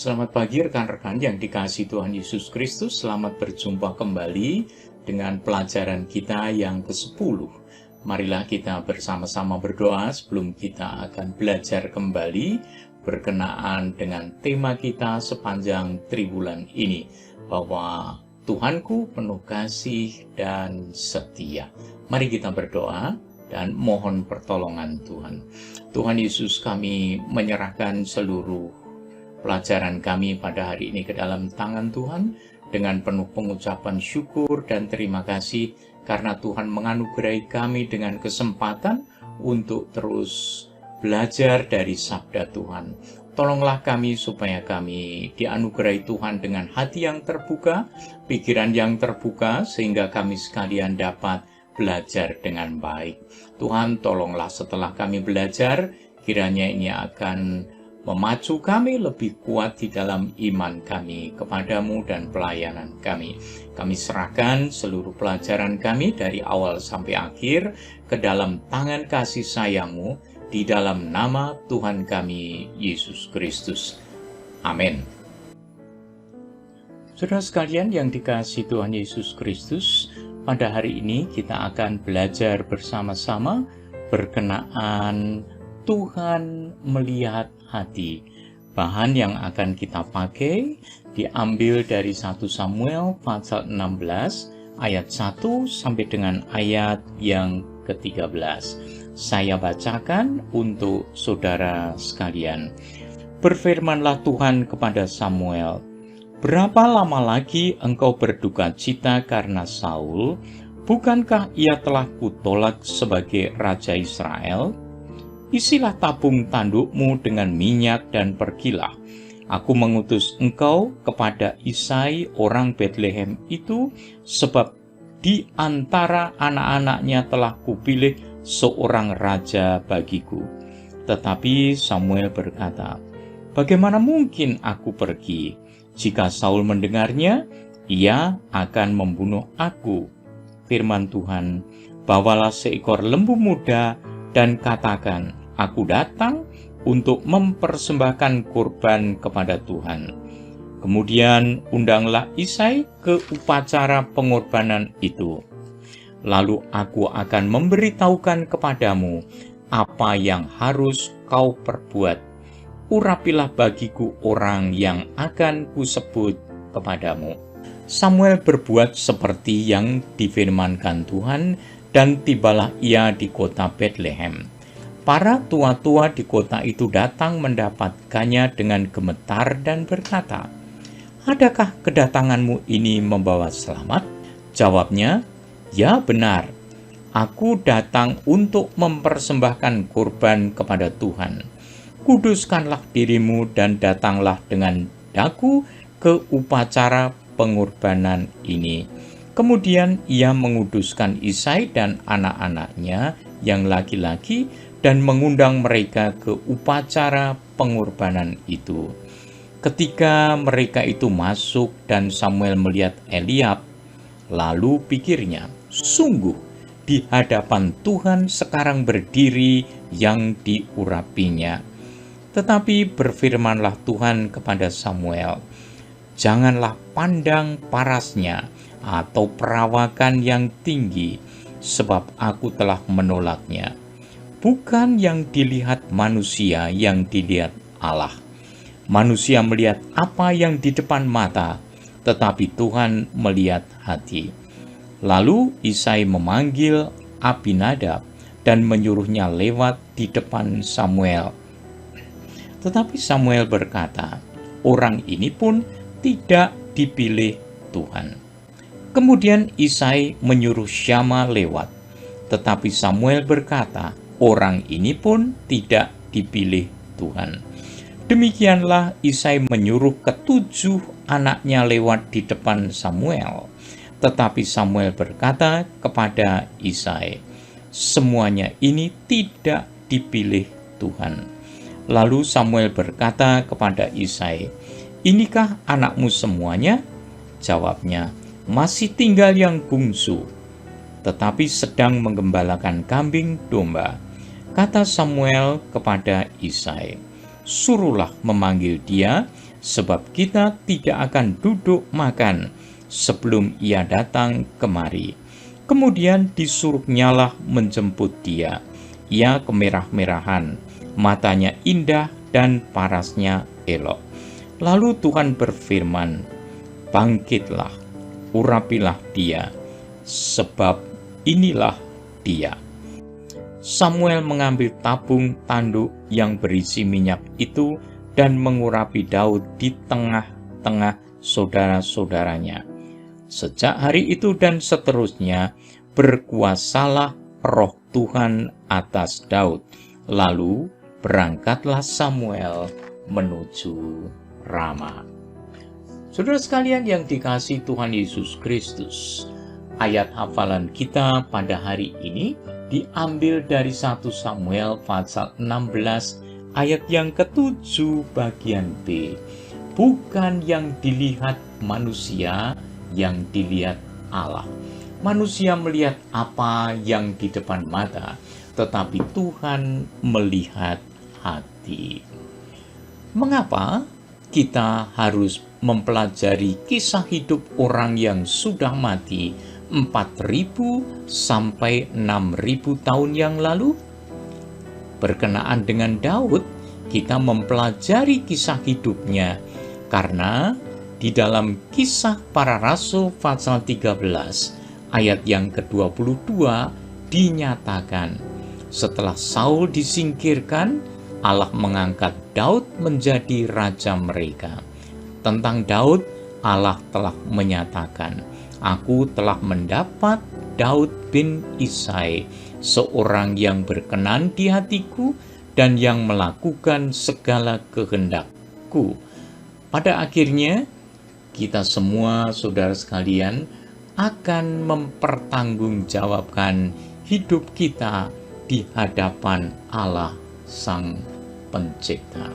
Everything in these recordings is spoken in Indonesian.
Selamat pagi rekan-rekan yang dikasihi Tuhan Yesus Kristus. Selamat berjumpa kembali dengan pelajaran kita yang ke-10. Marilah kita bersama-sama berdoa sebelum kita akan belajar kembali berkenaan dengan tema kita sepanjang triwulan ini, bahwa Tuhanku penuh kasih dan setia. Mari kita berdoa dan mohon pertolongan Tuhan. Tuhan Yesus, kami menyerahkan seluruh pelajaran kami pada hari ini ke dalam tangan Tuhan dengan penuh pengucapan syukur dan terima kasih karena Tuhan menganugerahi kami dengan kesempatan untuk terus belajar dari sabda Tuhan. Tolonglah kami supaya kami dianugerahi Tuhan dengan hati yang terbuka, pikiran yang terbuka, sehingga kami sekalian dapat belajar dengan baik. Tuhan, tolonglah setelah kami belajar, kiranya ini akan memacu kami lebih kuat di dalam iman kami kepadamu dan pelayanan kami. Kami serahkan seluruh pelajaran kami dari awal sampai akhir ke dalam tangan kasih sayang-Mu, di dalam nama Tuhan kami, Yesus Kristus. Amin. Saudara sekalian yang dikasihi Tuhan Yesus Kristus, pada hari ini kita akan belajar bersama-sama berkenaan Tuhan melihat hati. Bahan yang akan kita pakai diambil dari 1 Samuel pasal 16 ayat 1 sampai dengan ayat yang ke-13. Saya bacakan untuk saudara sekalian. Berfirmanlah Tuhan kepada Samuel, "Berapa lama lagi engkau berduka cita karena Saul? Bukankah ia telah kutolak sebagai raja Israel? Isilah tabung tandukmu dengan minyak dan pergilah. Aku mengutus engkau kepada Isai orang Betlehem itu, sebab di antara anak-anaknya telah kupilih seorang raja bagiku." Tetapi Samuel berkata, "Bagaimana mungkin aku pergi? Jika Saul mendengarnya, ia akan membunuh aku." Firman Tuhan, "Bawalah seekor lembu muda dan katakan, aku datang untuk mempersembahkan kurban kepada Tuhan." Kemudian undanglah Isai ke upacara pengorbanan itu. Lalu aku akan memberitahukan kepadamu apa yang harus kau perbuat. Urapilah bagiku orang yang akan kusebut kepadamu. Samuel berbuat seperti yang difirmankan Tuhan, dan tibalah ia di kota Betlehem. Para tua-tua di kota itu datang mendapatkannya dengan gemetar dan berkata, "Adakah kedatanganmu ini membawa selamat?" Jawabnya, "Ya benar, aku datang untuk mempersembahkan kurban kepada Tuhan. Kuduskanlah dirimu dan datanglah dengan daku ke upacara pengorbanan ini." Kemudian ia menguduskan Isai dan anak-anaknya yang laki-laki dan mengundang mereka ke upacara pengorbanan itu. Ketika mereka itu masuk dan Samuel melihat Eliab, lalu pikirnya, "Sungguh di hadapan Tuhan sekarang berdiri yang diurapinya." Tetapi berfirmanlah Tuhan kepada Samuel, "Janganlah pandang parasnya atau perawakan yang tinggi, sebab aku telah menolaknya. Bukan yang dilihat manusia yang dilihat Allah. Manusia melihat apa yang di depan mata, tetapi Tuhan melihat hati." Lalu Isai memanggil Abinadab dan menyuruhnya lewat di depan Samuel. Tetapi Samuel berkata, "Orang ini pun tidak dipilih Tuhan." Kemudian Isai menyuruh Syama lewat. Tetapi Samuel berkata, "Orang ini pun tidak dipilih Tuhan." Demikianlah Isai menyuruh ke-7 anaknya lewat di depan Samuel. Tetapi Samuel berkata kepada Isai, "Semuanya ini tidak dipilih Tuhan." Lalu Samuel berkata kepada Isai, "Inikah anakmu semuanya?" Jawabnya, "Masih tinggal yang bungsu, tetapi sedang menggembalakan kambing domba." Kata Samuel kepada Isai, suruhlah memanggil dia, sebab kita tidak akan duduk makan sebelum ia datang kemari. Kemudian disuruhnyalah menjemput dia. Ia kemerah-merahan, matanya indah dan parasnya elok. Lalu Tuhan berfirman, bangkitlah, urapilah dia, sebab inilah dia. Samuel mengambil tabung tanduk yang berisi minyak itu dan mengurapi Daud di tengah-tengah saudara-saudaranya. Sejak hari itu dan seterusnya, berkuasalah roh Tuhan atas Daud. Lalu berangkatlah Samuel menuju Rama. Saudara sekalian yang dikasihi Tuhan Yesus Kristus, ayat hafalan kita pada hari ini diambil dari 1 Samuel pasal 16 ayat yang ke-7 bagian B. Bukan yang dilihat manusia, yang dilihat Allah. Manusia melihat apa yang di depan mata, tetapi Tuhan melihat hati. Mengapa kita harus mempelajari kisah hidup orang yang sudah mati 4.000 sampai 6.000 tahun yang lalu? Berkenaan dengan Daud, kita mempelajari kisah hidupnya karena di dalam Kisah Para Rasul pasal 13 ayat yang ke-22 dinyatakan, setelah Saul disingkirkan, Allah mengangkat Daud menjadi raja mereka. Tentang Daud, Allah telah menyatakan, aku telah mendapat Daud bin Isai, seorang yang berkenan di hatiku dan yang melakukan segala kehendakku. Pada akhirnya, kita semua, saudara sekalian, akan mempertanggungjawabkan hidup kita di hadapan Allah Sang Pencipta.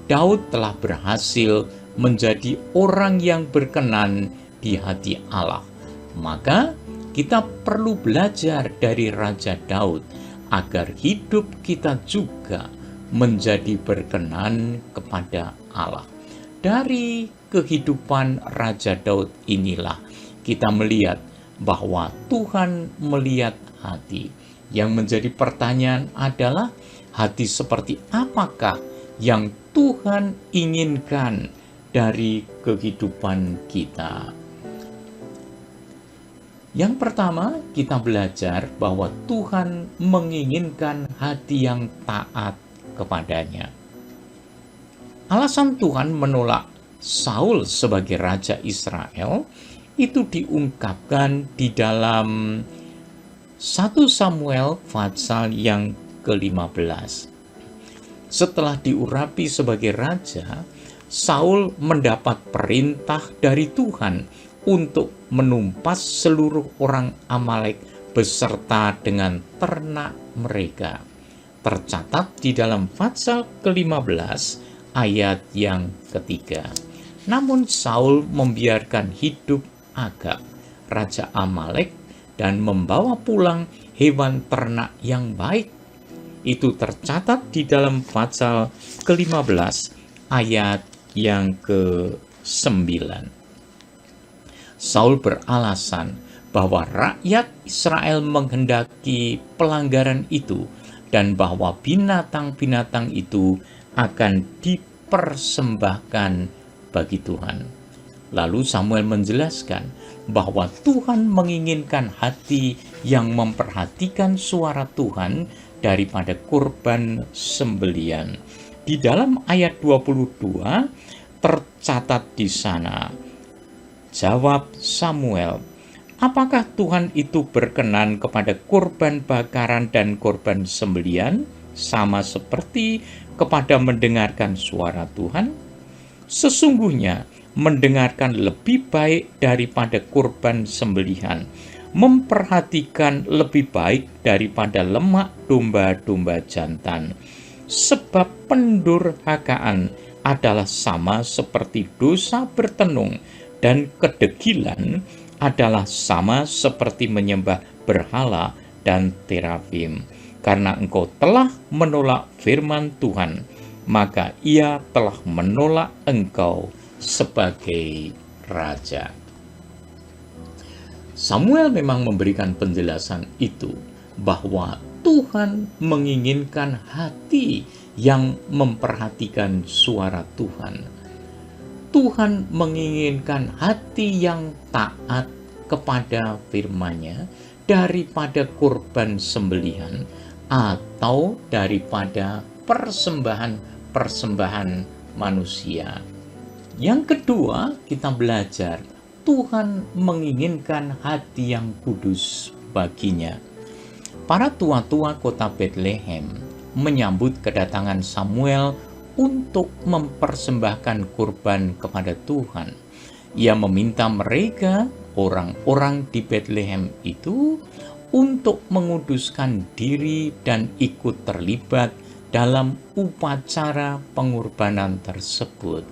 Daud telah berhasil menjadi orang yang berkenan di hati Allah. Maka kita perlu belajar dari Raja Daud agar hidup kita juga menjadi berkenan kepada Allah. Dari kehidupan Raja Daud inilah kita melihat bahwa Tuhan melihat hati. Yang menjadi pertanyaan adalah, hati seperti apakah yang Tuhan inginkan dari kehidupan kita? Yang pertama, kita belajar bahwa Tuhan menginginkan hati yang taat kepadanya. Alasan Tuhan menolak Saul sebagai raja Israel itu diungkapkan di dalam 1 Samuel pasal yang ke-15. Setelah diurapi sebagai raja, Saul mendapat perintah dari Tuhan untuk menumpas seluruh orang Amalek beserta dengan ternak mereka. Tercatat di dalam pasal ke-15 ayat yang ketiga. Namun Saul membiarkan hidup Agag, raja Amalek, dan membawa pulang hewan ternak yang baik. Itu tercatat di dalam pasal ke-15 ayat yang ke-9. Saul beralasan bahwa rakyat Israel menghendaki pelanggaran itu dan bahwa binatang-binatang itu akan dipersembahkan bagi Tuhan. Lalu Samuel menjelaskan bahwa Tuhan menginginkan hati yang memperhatikan suara Tuhan daripada kurban sembelian. Di dalam ayat 22 tercatat di sana, jawab Samuel, apakah Tuhan itu berkenan kepada kurban bakaran dan kurban sembelian sama seperti kepada mendengarkan suara Tuhan? Sesungguhnya mendengarkan lebih baik daripada kurban sembelihan, memperhatikan lebih baik daripada lemak domba-domba jantan. Sebab pendurhakaan adalah sama seperti dosa bertenung, dan kedegilan adalah sama seperti menyembah berhala dan terafim. Karena engkau telah menolak firman Tuhan, maka ia telah menolak engkau sebagai raja. Samuel memang memberikan penjelasan itu, bahwa Tuhan menginginkan hati yang memperhatikan suara Tuhan. Tuhan menginginkan hati yang taat kepada firman-Nya daripada kurban sembelihan atau daripada persembahan manusia. Yang kedua, kita belajar Tuhan menginginkan hati yang kudus baginya. Para tua-tua kota Bethlehem menyambut kedatangan Samuel untuk mempersembahkan kurban kepada Tuhan. Ia meminta mereka, orang-orang di Bethlehem itu, untuk menguduskan diri dan ikut terlibat dalam upacara pengorbanan tersebut.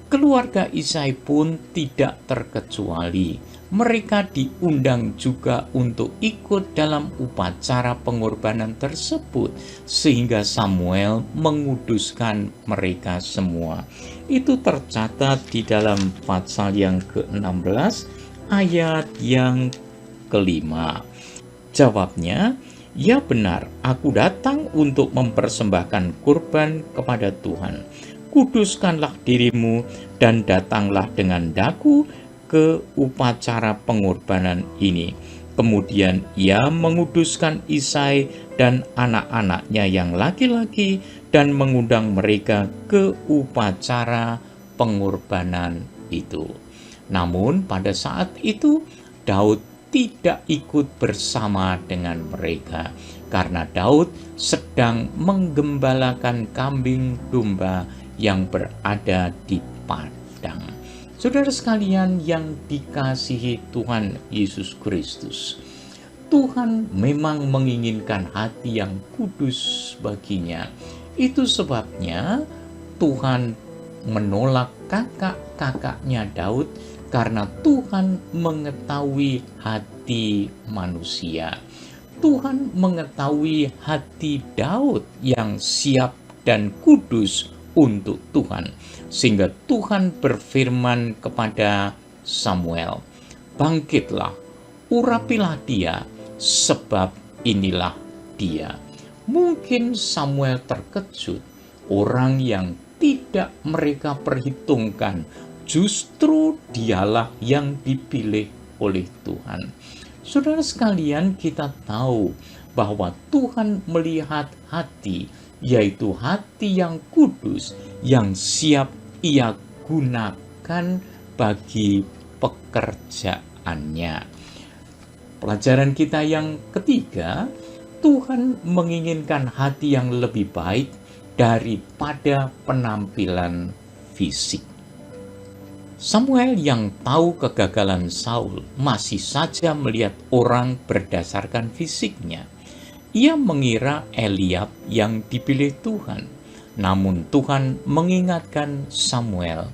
Keluarga Isai pun tidak terkecuali. Mereka diundang juga untuk ikut dalam upacara pengorbanan tersebut, sehingga Samuel menguduskan mereka semua. Itu tercatat di dalam pasal yang ke-16 ayat yang ke-5. Jawabnya, "Ya benar, aku datang untuk mempersembahkan kurban kepada Tuhan. Kuduskanlah dirimu dan datanglah dengan daku ke upacara pengorbanan ini." Kemudian ia menguduskan Isai dan anak-anaknya yang laki-laki dan mengundang mereka ke upacara pengorbanan itu. Namun pada saat itu Daud tidak ikut bersama dengan mereka, karena Daud sedang menggembalakan kambing domba yang berada di padang. Saudara sekalian yang dikasihi Tuhan Yesus Kristus, Tuhan memang menginginkan hati yang kudus baginya. Itu sebabnya Tuhan menolak kakak-kakaknya Daud, karena Tuhan mengetahui hati manusia. Tuhan mengetahui hati Daud yang siap dan kudus untuk Tuhan, sehingga Tuhan berfirman kepada Samuel, "Bangkitlah, urapilah dia, sebab inilah dia." Mungkin Samuel terkejut, orang yang tidak mereka perhitungkan, justru dialah yang dipilih oleh Tuhan. Saudara sekalian, kita tahu bahwa Tuhan melihat hati, yaitu hati yang kudus, yang siap Ia gunakan bagi pekerjaannya. Pelajaran kita yang ketiga, Tuhan menginginkan hati yang lebih baik daripada penampilan fisik. Samuel yang tahu kegagalan Saul masih saja melihat orang berdasarkan fisiknya. Ia mengira Eliab yang dipilih Tuhan. Namun Tuhan mengingatkan Samuel,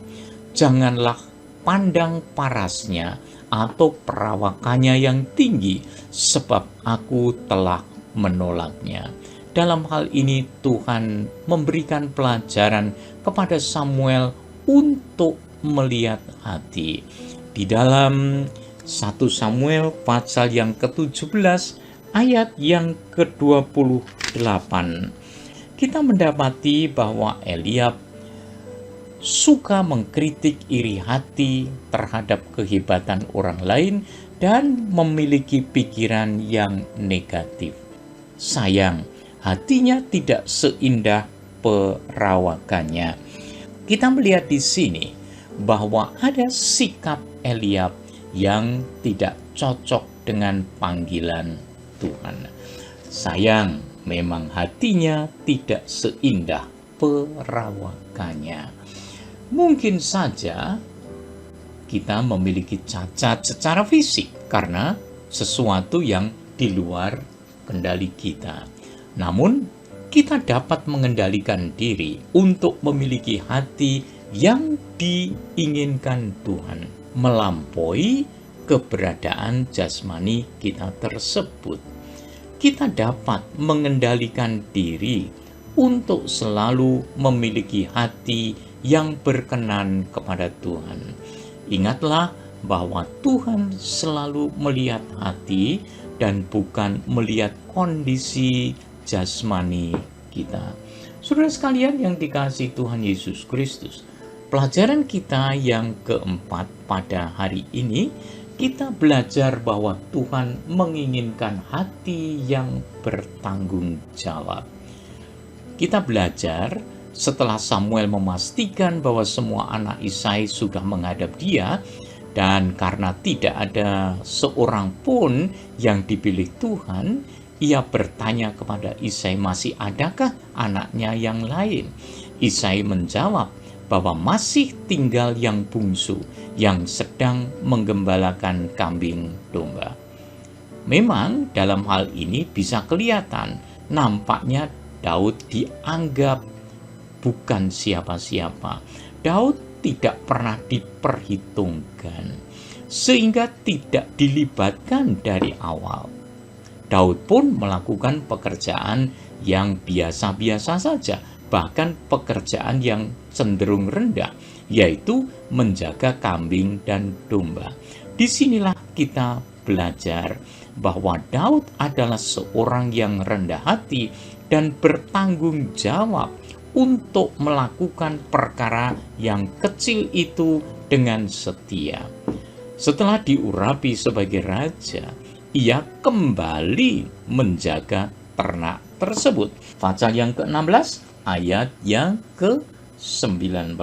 "Janganlah pandang parasnya atau perawakannya yang tinggi, sebab aku telah menolaknya." Dalam hal ini Tuhan memberikan pelajaran kepada Samuel untuk melihat hati. Di dalam 1 Samuel pasal yang ke-17 ayat yang ke-28, kita mendapati bahwa Eliab suka mengkritik iri hati terhadap kehebatan orang lain dan memiliki pikiran yang negatif. Sayang, hatinya tidak seindah perawakannya. Kita melihat di sini bahwa ada sikap Eliab yang tidak cocok dengan panggilan Tuhan. Sayang, memang hatinya tidak seindah perawakannya. Mungkin saja kita memiliki cacat secara fisik karena sesuatu yang di luar kendali kita. Namun, kita dapat mengendalikan diri untuk memiliki hati yang diinginkan Tuhan, melampaui keberadaan jasmani kita tersebut. Kita dapat mengendalikan diri untuk selalu memiliki hati yang berkenan kepada Tuhan. Ingatlah bahwa Tuhan selalu melihat hati dan bukan melihat kondisi jasmani kita. Saudara sekalian yang dikasihi Tuhan Yesus Kristus, pelajaran kita yang keempat pada hari ini, kita belajar bahwa Tuhan menginginkan hati yang bertanggung jawab. Kita belajar setelah Samuel memastikan bahwa semua anak Isai sudah menghadap dia, dan karena tidak ada seorang pun yang dipilih Tuhan, ia bertanya kepada Isai, masih adakah anaknya yang lain? Isai menjawab bahwa masih tinggal yang bungsu yang sedang menggembalakan kambing domba. Memang dalam hal ini bisa kelihatan, nampaknya Daud dianggap bukan siapa-siapa. Daud tidak pernah diperhitungkan, sehingga tidak dilibatkan dari awal. Daud pun melakukan pekerjaan yang biasa-biasa saja, bahkan pekerjaan yang cenderung rendah, yaitu menjaga kambing dan domba. Disinilah kita belajar bahwa Daud adalah seorang yang rendah hati dan bertanggung jawab untuk melakukan perkara yang kecil itu dengan setia. Setelah diurapi sebagai raja, ia kembali menjaga ternak tersebut. Pasal yang ke-16 ayat yang ke-19.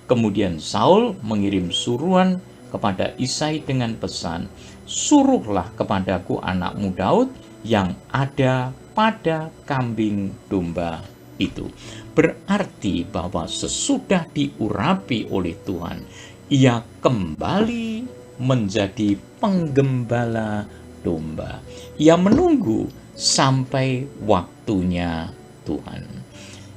Kemudian Saul mengirim suruhan kepada Isai dengan pesan, "Suruhlah kepadaku anakmu Daud yang ada pada kambing domba itu." Berarti bahwa sesudah diurapi oleh Tuhan, ia kembali menjadi penggembala domba. Ia menunggu sampai waktunya Tuhan.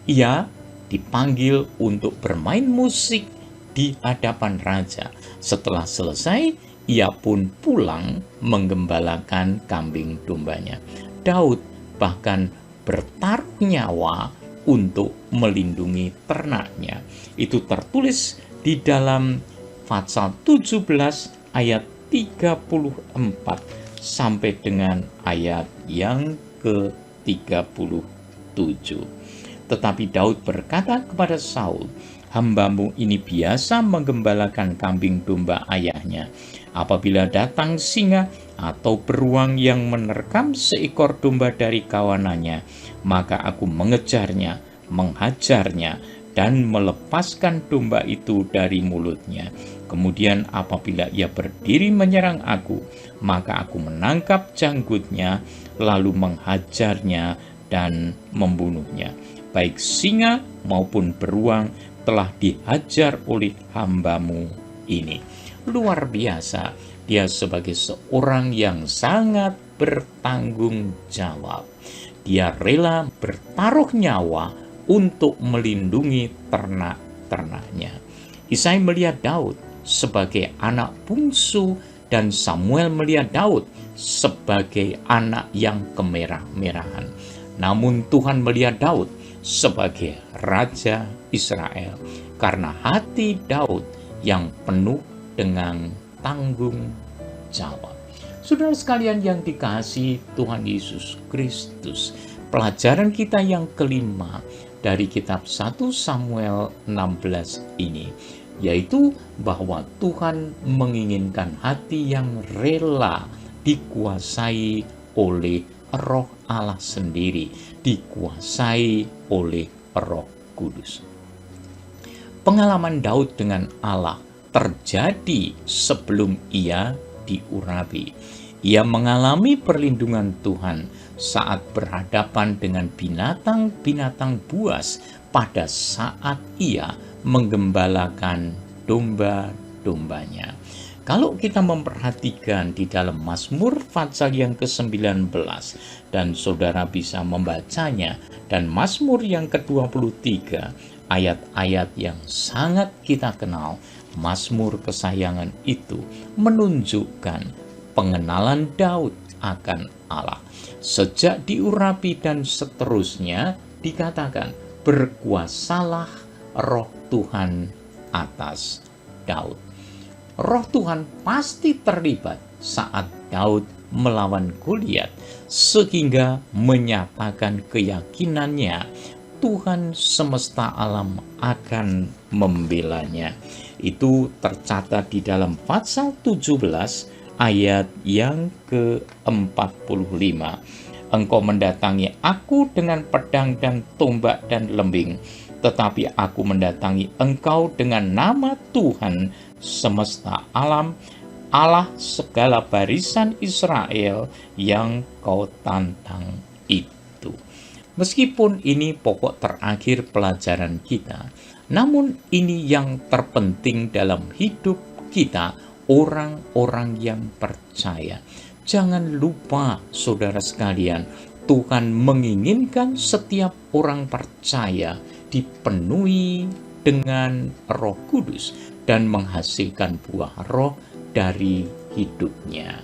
Ia dipanggil untuk bermain musik di hadapan raja. Setelah selesai, ia pun pulang menggembalakan kambing dombanya. Daud bahkan bertaruh nyawa untuk melindungi ternaknya. Itu tertulis di dalam pasal 17 ayat 34 sampai dengan ayat yang ke-37. Tetapi Daud berkata kepada Saul, "Hambamu ini biasa menggembalakan kambing domba ayahnya. Apabila datang singa atau beruang yang menerkam seekor domba dari kawanannya, maka aku mengejarnya, menghajarnya, dan melepaskan domba itu dari mulutnya. Kemudian apabila ia berdiri menyerang aku, maka aku menangkap janggutnya, lalu menghajarnya dan membunuhnya. Baik singa maupun beruang telah dihajar oleh hambamu ini." Luar biasa, dia sebagai seorang yang sangat bertanggung jawab. Dia rela bertaruh nyawa untuk melindungi ternak-ternaknya. Isai melihat Daud sebagai anak bungsu dan Samuel melihat Daud sebagai anak yang kemerah-merahan. Namun Tuhan melihat Daud sebagai Raja Israel karena hati Daud yang penuh dengan tanggung jawab. Saudara sekalian yang dikasihi Tuhan Yesus Kristus, pelajaran kita yang kelima dari kitab 1 Samuel 16 ini, yaitu bahwa Tuhan menginginkan hati yang rela dikuasai oleh Roh Allah sendiri, dikuasai oleh Roh Kudus. Pengalaman Daud dengan Allah terjadi sebelum ia diurapi. Ia mengalami perlindungan Tuhan saat berhadapan dengan binatang-binatang buas pada saat ia menggembalakan domba-dombanya. Kalau kita memperhatikan di dalam Mazmur pasal yang ke-19 dan saudara bisa membacanya, dan Mazmur yang ke-23, ayat-ayat yang sangat kita kenal, Mazmur kesayangan itu menunjukkan pengenalan Daud akan Allah. Sejak diurapi dan seterusnya, dikatakan, berkuasalah Roh Tuhan atas Daud. Roh Tuhan pasti terlibat saat Daud melawan Goliat, sehingga menyatakan keyakinannya Tuhan semesta alam akan membelanya. Itu tercatat di dalam pasal 17 ayat yang ke-45. Engkau mendatangi aku dengan pedang dan tombak dan lembing, tetapi aku mendatangi engkau dengan nama Tuhan semesta alam, Allah segala barisan Israel yang kau tantang itu. Meskipun ini pokok terakhir pelajaran kita, namun ini yang terpenting dalam hidup kita, orang-orang yang percaya. Jangan lupa, saudara sekalian, Tuhan menginginkan setiap orang percaya dipenuhi dengan Roh Kudus dan menghasilkan buah roh dari hidupnya.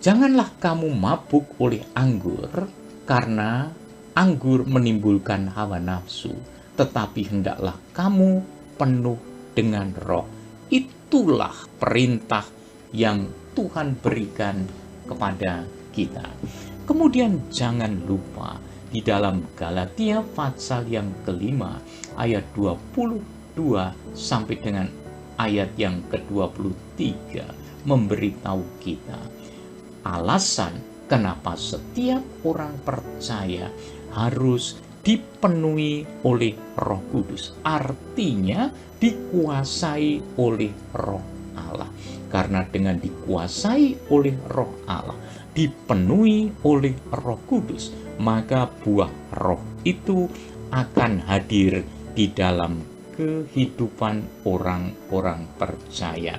Janganlah kamu mabuk oleh anggur, karena anggur menimbulkan hawa nafsu, tetapi hendaklah kamu penuh dengan roh. Itulah perintah yang Tuhan berikan kepada kita. Kemudian jangan lupa di dalam Galatia pasal yang kelima ayat 22 sampai dengan ayat yang ke-23 memberitahu kita alasan kenapa setiap orang percaya harus dipenuhi oleh Roh Kudus. Artinya dikuasai oleh Roh Allah. Karena dengan dikuasai oleh Roh Allah, dipenuhi oleh Roh Kudus, maka buah roh itu akan hadir di dalam kehidupan orang-orang percaya.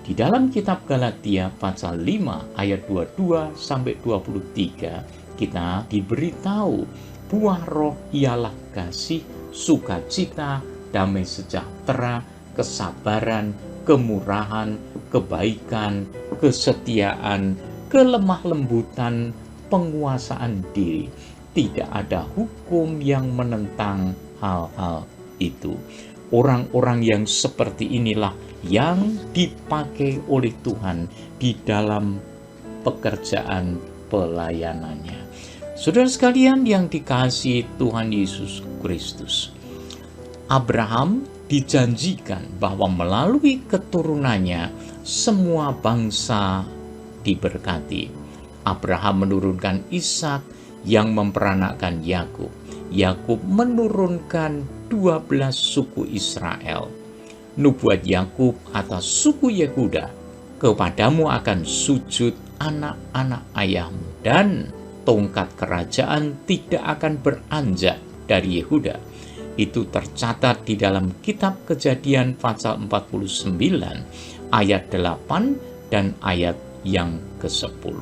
Di dalam kitab Galatia pasal 5 ayat 22 sampai 23 kita diberitahu buah roh ialah kasih, sukacita, damai sejahtera, kesabaran, kemurahan, kebaikan, kesetiaan, kelemah lembutan, penguasaan diri. Tidak ada hukum yang menentang hal-hal itu. Orang-orang yang seperti inilah yang dipakai oleh Tuhan di dalam pekerjaan pelayanannya. Saudara sekalian yang dikasihi Tuhan Yesus Kristus, Abraham dijanjikan bahwa melalui keturunannya semua bangsa diberkati. Abraham menurunkan Ishak yang memperanakkan Yakub. Yakub menurunkan 12 suku Israel. Nubuat Yakub atas suku Yehuda, kepadamu akan sujud anak-anak ayahmu, dan tongkat kerajaan tidak akan beranjak dari Yehuda. Itu tercatat di dalam kitab Kejadian pasal 49 ayat 8 dan ayat yang ke-10.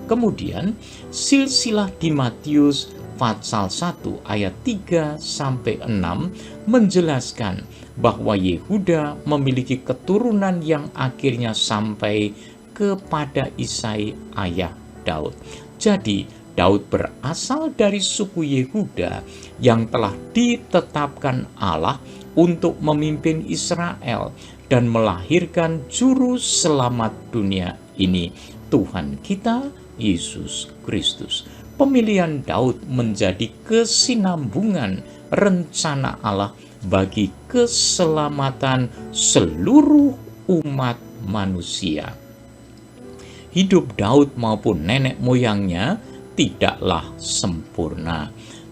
Kemudian silsilah di Matius pasal 1 ayat 3 sampai 6 menjelaskan bahwa Yehuda memiliki keturunan yang akhirnya sampai kepada Isai ayah Daud. Jadi Daud berasal dari suku Yehuda yang telah ditetapkan Allah untuk memimpin Israel dan melahirkan juru selamat dunia ini, Tuhan kita Yesus Kristus. Pemilihan Daud menjadi kesinambungan rencana Allah bagi keselamatan seluruh umat manusia. Hidup Daud maupun nenek moyangnya tidaklah sempurna.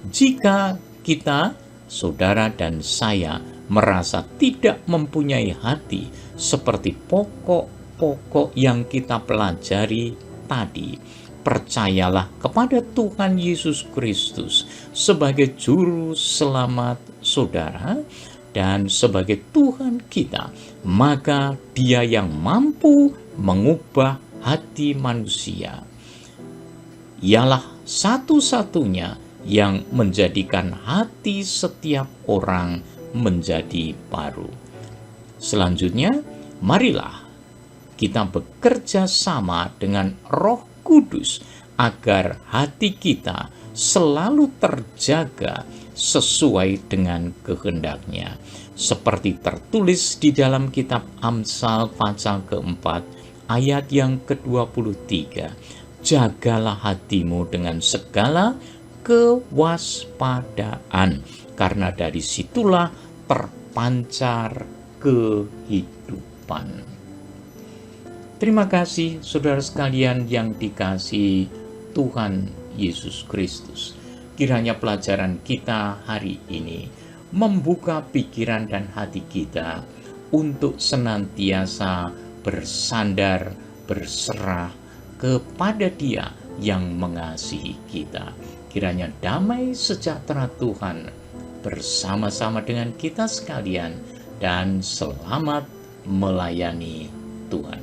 Jika kita, saudara dan saya, merasa tidak mempunyai hati seperti pokok-pokok yang kita pelajari tadi, percayalah kepada Tuhan Yesus Kristus sebagai juru selamat saudara dan sebagai Tuhan kita, maka Dia yang mampu mengubah hati manusia. Ialah satu-satunya yang menjadikan hati setiap orang menjadi baru. Selanjutnya, marilah kita bekerja sama dengan Roh Kudus agar hati kita selalu terjaga sesuai dengan kehendak-Nya. Seperti tertulis di dalam kitab Amsal pasal keempat, ayat yang ke-23. Jagalah hatimu dengan segala kewaspadaan, karena dari situlah terpancar kehidupan. Terima kasih saudara sekalian yang dikasihi Tuhan Yesus Kristus. Kiranya pelajaran kita hari ini membuka pikiran dan hati kita untuk senantiasa bersandar, berserah kepada Dia yang mengasihi kita. Kiranya damai sejahtera Tuhan bersama-sama dengan kita sekalian, dan selamat melayani Tuhan.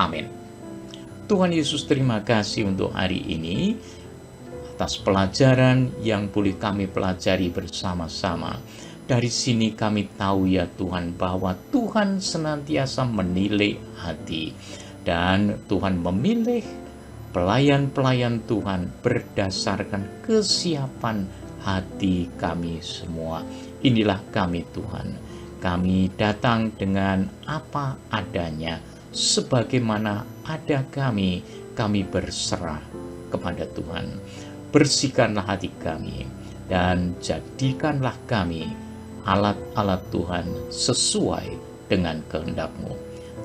Amin. Tuhan Yesus, terima kasih untuk hari ini atas pelajaran yang boleh kami pelajari bersama-sama. Dari sini kami tahu ya Tuhan, bahwa Tuhan senantiasa menilai hati, dan Tuhan memilih pelayan-pelayan Tuhan berdasarkan kesiapan hati kami semua. Inilah kami Tuhan, kami datang dengan apa adanya, sebagaimana ada kami berserah kepada Tuhan. Bersihkanlah hati kami, dan jadikanlah kami alat-alat Tuhan sesuai dengan kehendak-Mu.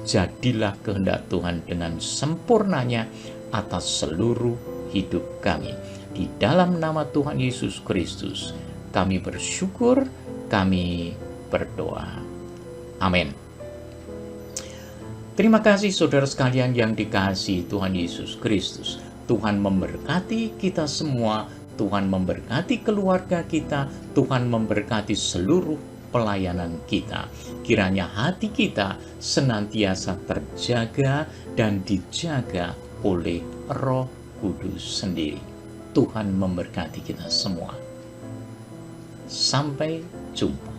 Jadilah kehendak Tuhan dengan sempurnanya atas seluruh hidup kami. Di dalam nama Tuhan Yesus Kristus, kami bersyukur, kami berdoa. Amin. Terima kasih saudara sekalian yang dikasihi Tuhan Yesus Kristus. Tuhan memberkati kita semua, Tuhan memberkati keluarga kita, Tuhan memberkati seluruh pelayanan kita. Kiranya hati kita senantiasa terjaga dan dijaga oleh Roh Kudus sendiri. Tuhan memberkati kita semua. Sampai jumpa.